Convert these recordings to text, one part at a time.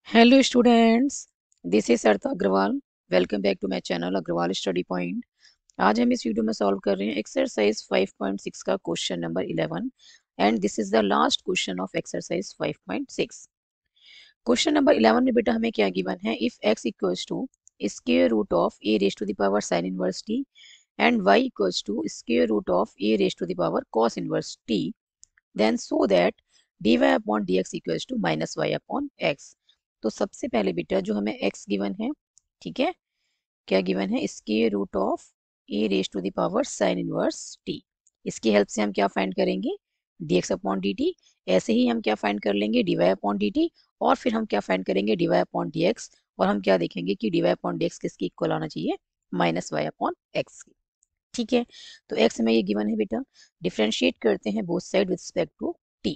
Hello students, this is Arth Agrawal. Welcome back to my channel Agrawal study point. आज हम इस video में सॉल्व कर रहे हैं एक्सरसाइज 5.6 का question number 11 and this is the last question of exercise 5.6। Question number 11 में बेटा हमें क्या गिवन है, if x equals to square root of a raise to the power sin inverse t and y equals to square root of a raise to the power cos inverse t, then so that dy upon dx equals to minus y upon x। तो सबसे पहले बेटा जो हमें x given है, ठीक है, क्या गिवन है, square root of a raise to the power sin inverse t। इसकी हेल्प से हम क्या फाइंड करेंगे, dx अपॉन dt। ऐसे ही हम क्या फाइंड कर लेंगे, dy अपॉन dt। और फिर हम क्या फाइंड करेंगे, dy अपॉन dx। और हम क्या देखेंगे कि dy अपॉन dx किसकी इक्वल आना चाहिए, माइनस y अपॉन x की। ठीक है, तो x में ये गिवन है बेटा। डिफ्रेंशिएट करते हैं both side with respect to t।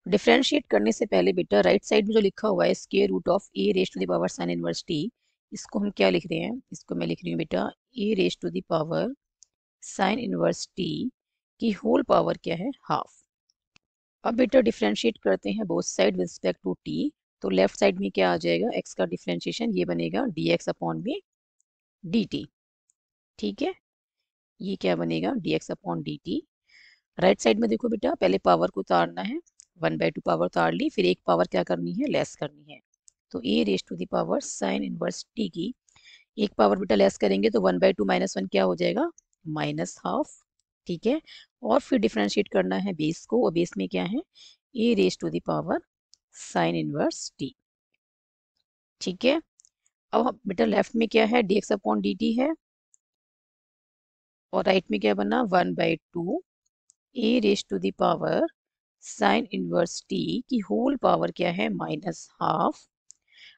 Differentiate करने से पहले बेटा राइट साइड में जो लिखा हुआ है square root of a raise to the power sine inverse t, इसको हम क्या लिख रहे हैं, इसको मैं लिख रही हूँ बेटा ए raise to the power sine inverse T की होल पावर क्या है, हाफ। अब बेटा डिफरेंशिएट करते हैं both side with respect to T. तो लेफ्ट साइड में क्या आ जाएगा, एक्स का डिफरेंशिएशन ये बनेगा डी एक्स अपॉन में डी टी। ठीक है, ये क्या बनेगा, d x upon D t. Right side में देखो बेटा, पहले पावर को उतारना है, 1/2 पावर उतार ली, फिर एक पावर क्या करनी है, लेस करनी है। तो ए raise to the power sine inverse T की एक पावर बेटा लेस करेंगे तो 1/2 माइनस वन क्या हो जाएगा, माइनस हाफ। ठीक है, और फिर डिफ्रेंशिएट करना है बेस को, और बेस में क्या है, ए raise to the power sine inverse T. ठीक है, अब बेटा लेफ्ट में क्या है, D x upon D t है, और राइट में क्या बना, 1/2 ए raise to the power sine inverse T की होल पावर क्या है, माइनस हाफ।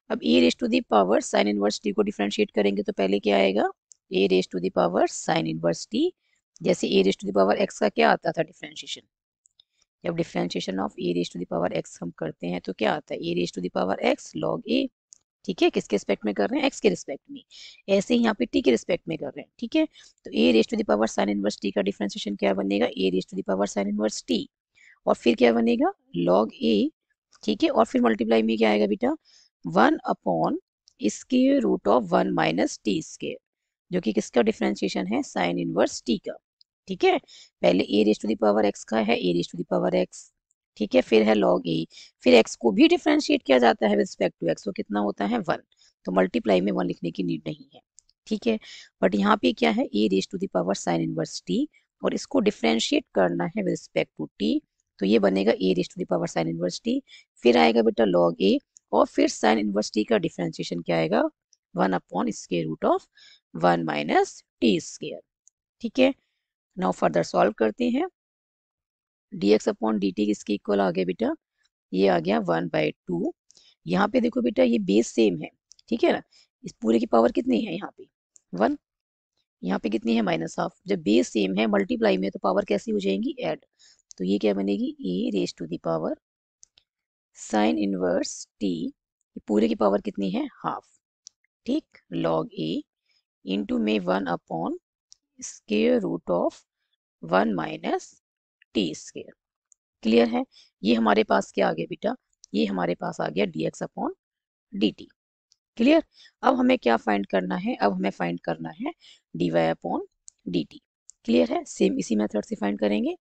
अब a raise to the power sine inverse T को डिफरेंशिएट करेंगे तो पहले क्या आएगा, a raise to the power sine inverse T. जैसे a raise to the power x का क्या आता था डिफरेंशिएशन, जब differentiation of a raise to the power x हम करते हैं तो क्या आता है, ए raise to the power x log a. ठीक है, किसके रिस्पेक्ट में कर रहे हैं, एक्स के रिस्पेक्ट में। ऐसे ही यहाँ पे टी के रिस्पेक्ट में कर रहे हैं। ठीक है, तो ए raise to the power sine inverse T का डिफरेंशिएशन क्या बनेगा, ए raise to the power sine inverse t, और फिर क्या बनेगा, लॉग ए। ठीक है, और फिर मल्टीप्लाई में क्या आएगा बेटा, 1 upon square root of 1 minus T square, जो कि किसका डिफरेंशिएशन है, साइन इनवर्स टी का। ठीक है, पहले a raise to the power x का है, ए raise to the power x. ठीक है, फिर है लॉग ए, फिर एक्स को भी डिफरेंशिएट किया जाता है विद रिस्पेक्ट टू एक्स, वो कितना होता है, 1। तो मल्टीप्लाई में 1 लिखने की नीड नहीं है। ठीक है, बट यहाँ पे क्या है, ए raise to the power sine inverse t, और इसको डिफरेंशिएट करना है विद रिस्पेक्ट टू टी। तो ये बनेगा ए raise to the power sine inverse T, फिर आएगा बेटा लॉग ए, और फिर साइन इनवर्स टी का डिफरेंशिएशन क्या आएगा, 1 upon square root of 1 minus T square. ठीक है, नाउ फर्दर सॉल्व करते हैं। dx अपॉन dt किसके इक्वल आ गया बेटा, ये आ गया 1/2। यहाँ पे देखो बेटा ये बेस सेम है, ठीक है ना, इस पूरे की पावर कितनी है यहाँ पे, 1। यहाँ पे कितनी है, माइनस हाफ। जब बेस सेम है मल्टीप्लाई में तो पावर कैसी हो जाएंगी, ऐड। तो ये क्या बनेगी, A raise to the power sine inverse T, पूरे की पावर कितनी है, हाफ। ठीक, लॉग ए इंटू में 1 upon square root of 1 minus T square. Clear है, ये हमारे पास क्या आ गया बेटा, ये हमारे पास आ गया dx अपॉन dt। क्लियर, अब हमें क्या फाइंड करना है, अब हमें फाइंड करना है dy अपॉन dt। क्लियर है, सेम इसी मेथड से फाइंड करेंगे।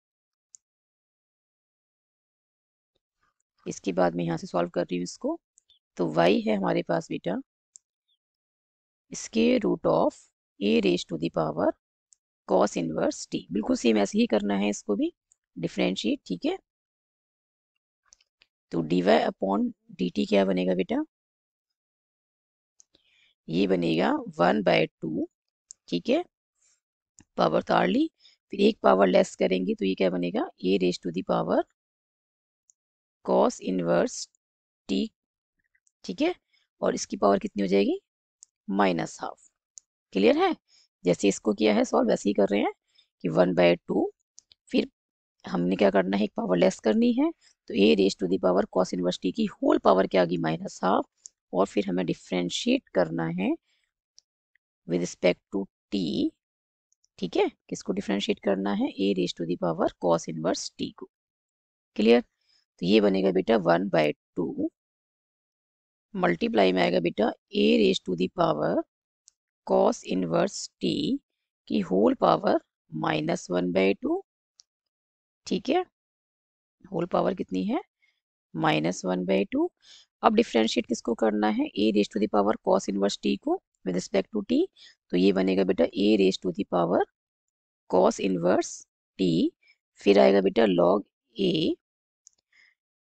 इसके बाद मैं यहाँ से सॉल्व कर रही हूँ इसको। तो y है हमारे पास बेटा square root of a raise to the power cos inverse t, बिल्कुल सेम ऐसे ही करना है इसको भी, डिफरेंशिएट। ठीक है, तो dy अपॉन dt क्या बनेगा बेटा, ये बनेगा 1/2। ठीक है, पावर उतार ली, फिर एक पावर लेस करेंगे तो ये क्या बनेगा, ए raise to the power cos inverse T. ठीक है, और इसकी पावर कितनी हो जाएगी, माइनस हाफ। क्लियर है, जैसे इसको किया है सॉल्व वैसे ही कर रहे हैं कि 1/2, फिर हमने क्या करना है, एक पावर लेस करनी है, तो ए raise to the power cos inverse T की होल पावर क्या आ गई, माइनस हाफ। और फिर हमें डिफ्रेंशिएट करना है विद रिस्पेक्ट टू टी। ठीक है, किसको डिफ्रेंशिएट करना है, ए raise to the power cos inverse T को। क्लियर, तो ये बनेगा बेटा 1/2 मल्टीप्लाई में आएगा बेटा ए raise to the power cos inverse T की होल पावर -1/2। ठीक है, होल पावर कितनी है, -1/2। अब डिफ्रेंशिएट किसको करना है, ए raise to the power cos inverse T को विद रिस्पेक्ट टू टी। तो ये बनेगा बेटा ए raise to the power cos inverse T, फिर आएगा बेटा log A.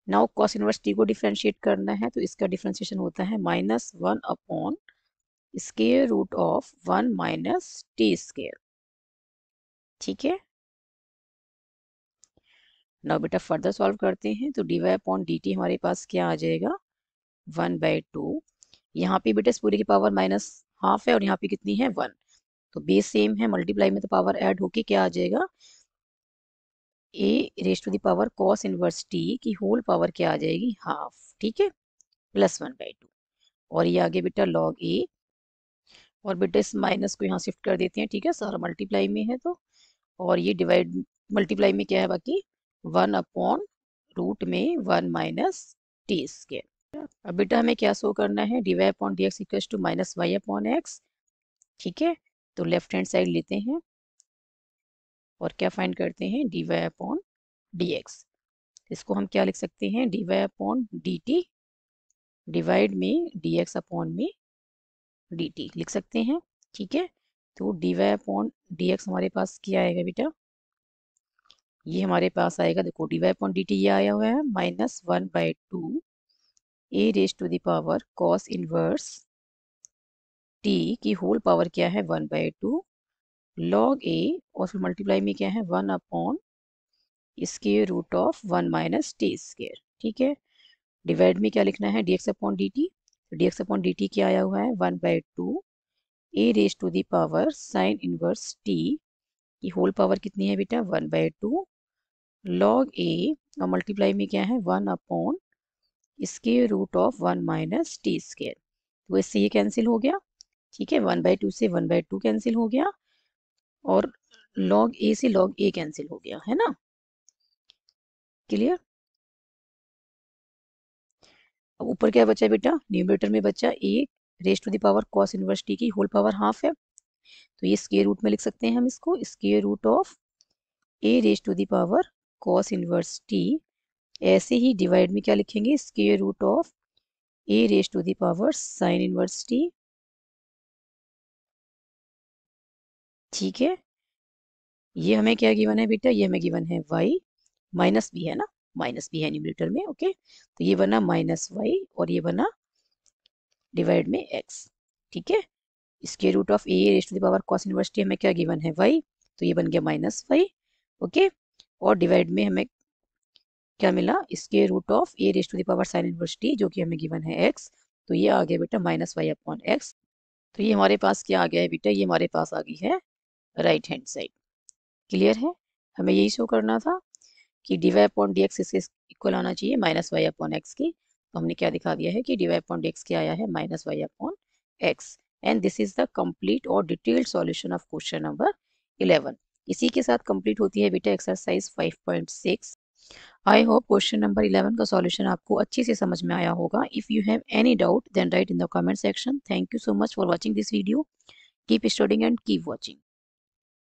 Now cos inverse T को डिफ्रेंशिएट करना है, तो इसका डिफ्रेंशिएशन होता है -1 upon square root of 1 minus T square. ठीक है, नाउ बेटा फर्दर सॉल्व करते हैं। तो D Y upon D T हमारे पास क्या आ जाएगा, 1/2। यहाँ पे बेटा इस पूरी की पावर -1/2 है और यहाँ पे कितनी है, 1। तो बेस सेम है, मल्टीप्लाई में तो पावर ऐड होके क्या आ जाएगा, A raise to the power cos inverse T की होल पावर क्या आ जाएगी, हाफ। ठीक है, +1/2। और ये आगे बेटा लॉग ए, और बेटा इस माइनस को यहाँ शिफ्ट कर देते हैं। ठीक है, सारा मल्टीप्लाई में है तो, और ये डिवाइड मल्टीप्लाई में क्या है बाकी, 1 अपॉन रूट में 1 माइनस टी स्क्वायर। अब बेटा हमें क्या शो करना है, d Y upon D x equal to -y upon x. ठीक है, तो लेफ्ट हैंड साइड लेते हैं और क्या फाइंड करते हैं, d Y upon D x. इसको हम क्या लिख सकते हैं, d Y upon D t divide में डी एक्स अपॉन में डी टी लिख सकते हैं। ठीक है, तो D Y upon D x हमारे पास क्या आएगा बेटा, ये हमारे पास आएगा, देखो D Y upon D T ये आया हुआ है -1/2 ए raise to the power cos inverse T की होल पावर क्या है, 1/2 लॉग ए, और फिर मल्टीप्लाई में क्या है, 1 upon square root of 1 minus T square. ठीक है, डिवाइड में क्या लिखना है, D x upon D T. D x upon D T क्या आया हुआ है, 1/2 ए raise to the power sine inverse T की होल पावर कितनी है बेटा, 1/2 लॉग ए, और मल्टीप्लाई में क्या है, 1 upon square root of 1 minus T square. तो इससे ये कैंसिल हो गया। ठीक है, 1/2 से 1/2 कैंसिल हो गया, और लॉग ए से लॉग ए कैंसिल हो गया, है ना, क्लियर। अब ऊपर क्या बचा बेटा, न्यूमरेटर में बचा A raise to the power cos inverse T की होल पावर हाफ है, तो ये स्क्वायर रूट में लिख सकते हैं हम इसको, square root of a raise to the power cos inverse t. ऐसे ही डिवाइड में क्या लिखेंगे, square root of a raise to the power sine inverse T. ठीक है, ये हमें क्या गिवन है बेटा, ये हमें गिवन है y, माइनस भी है ना, माइनस भी है न्यूमरेटर में। ओके, तो ये बना -y और ये बना डिवाइड में x। ठीक है, square root of a raise to the power cos inverse t हमें क्या गिवन है, y, तो ये बन गया -y। ओके, और डिवाइड में हमें क्या मिला, square root of a raise to the power sine inverse t, जो कि हमें गिवन है x। तो ये आ गया बेटा -y अपॉन x। तो ये हमारे पास क्या आ गया है बेटा, ये हमारे पास आ गई है राइट हैंड साइड। क्लियर है, हमें यही शो करना था कि D Y upon D x इसके इक्वल आना चाहिए -y अपॉन एक्स की। तो हमने क्या दिखा दिया है कि D Y upon D X क्या आया है, -y upon X. And this is the complete और detailed solution of question number 11। इसी के साथ कंप्लीट होती है बेटा exercise 5.6। I hope question number 11 का सॉल्यूशन आपको अच्छे से समझ में आया होगा। If you have any doubt then write in the comment section. Thank you so much for watching this video. Keep studying and keep watching.